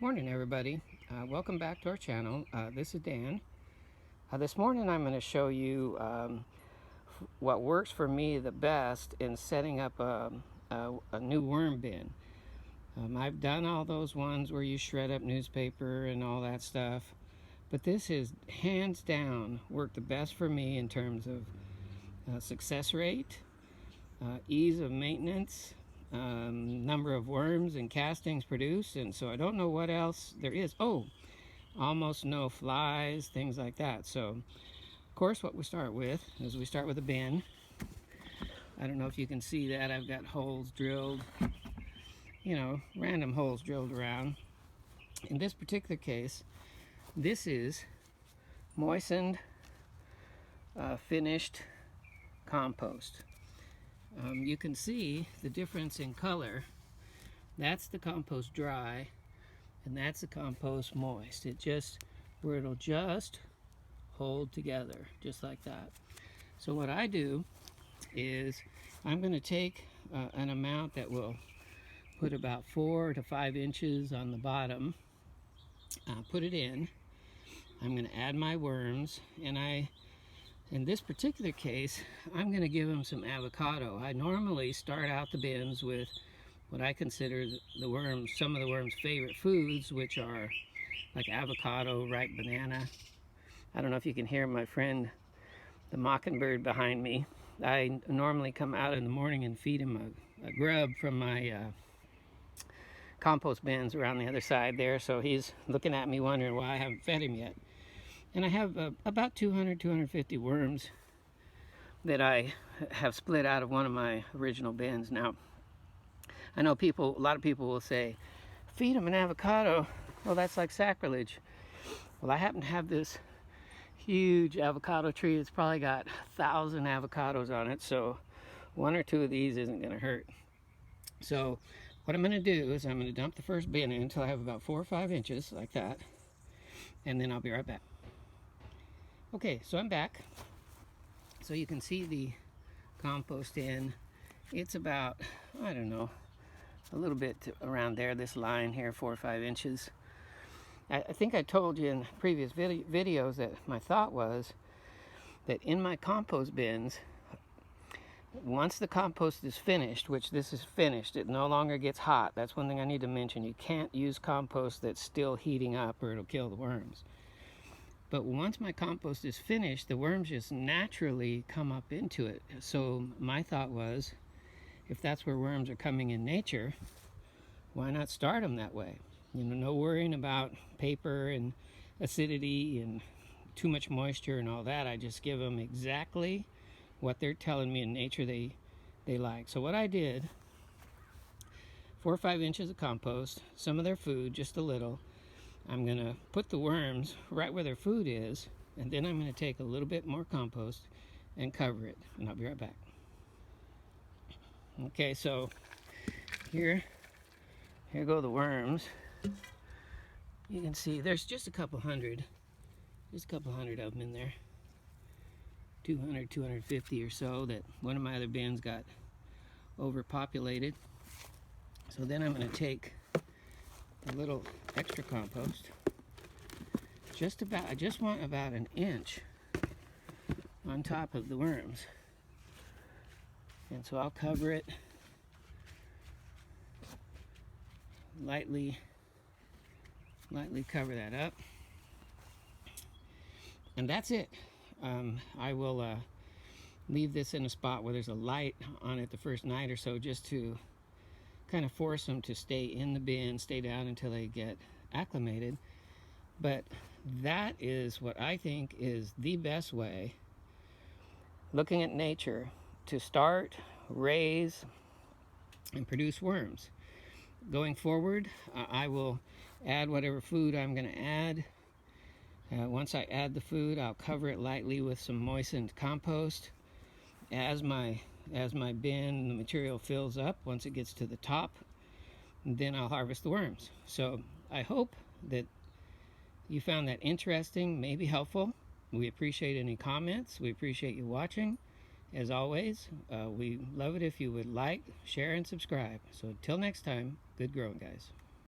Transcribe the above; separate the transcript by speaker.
Speaker 1: Morning everybody. Welcome back to our channel. This is Dan. This morning I'm going to show you what works for me the best in setting up a new worm bin. I've done all those ones where you shred up newspaper and all that stuff, but this is hands down worked the best for me in terms of success rate, ease of maintenance, number of worms and castings produced, and so I don't know what else there is. Oh, almost no flies, things like that. So of course what we start with is we start with a bin. I don't know if you can see that. I've got holes drilled, you know, random holes drilled around. In this particular case, this is moistened finished compost. You can see the difference in color. That's the compost dry, and that's the compost moist. Where it'll just hold together, just like that. So what I do is I'm going to take an amount that will put about 4 to 5 inches on the bottom, put it in. I'm going to add my worms, and in this particular case, I'm going to give them some avocado. I normally start out the bins with what I consider some of the worms' favorite foods, which are like avocado, ripe banana. I don't know if you can hear my friend, the mockingbird behind me. I normally come out in the morning and feed him a grub from my compost bins around the other side there, so he's looking at me wondering why I haven't fed him yet. And I have about 250 worms that I have split out of one of my original bins. Now, I know a lot of people will say, feed them an avocado. Well, that's like sacrilege. Well, I happen to have this huge avocado tree. It's probably got 1,000 avocados on it, so 1 or 2 of these isn't going to hurt. So what I'm going to do is I'm going to dump the first bin in until I have about 4 or 5 inches, like that, and then I'll be right back. Okay, so I'm back. So you can see the compost in. It's about, I don't know, a little bit around there, this line here, 4 or 5 inches. I think I told you in previous videos that my thought was that in my compost bins, once the compost is finished, which this is finished, it no longer gets hot. That's one thing I need to mention. You can't use compost that's still heating up or it'll kill the worms. But once my compost is finished, the worms just naturally come up into it. So my thought was, if that's where worms are coming in nature, why not start them that way? You know, no worrying about paper and acidity and too much moisture and all that. I just give them exactly what they're telling me in nature they like. So what I did, 4 or 5 inches of compost, some of their food, just a little. I'm going to put the worms right where their food is, and then I'm going to take a little bit more compost and cover it, and I'll be right back. Okay, so here go the worms. You can see there's just a couple hundred of them in there. 200, 250 or so, that one of my other bins got overpopulated. So then I'm going to take a little extra compost. I just want about 1 inch on top of the worms. And so I'll cover it lightly cover that up. And that's it. I will leave this in a spot where there's a light on it the first night or so, just to kind of force them to stay in the bin, stay down until they get acclimated. But that is what I think is the best way, looking at nature, to start, raise, and produce worms. Going forward, I will add whatever food I'm going to add. Once I add the food, I'll cover it lightly with some moistened compost. As my bin, the material fills up, once it gets to the top, then I'll harvest the worms. So I hope that you found that interesting, maybe helpful. We appreciate any comments. We appreciate you watching. As always, we love it if you would like, share, and subscribe. So until next time, good growing, guys.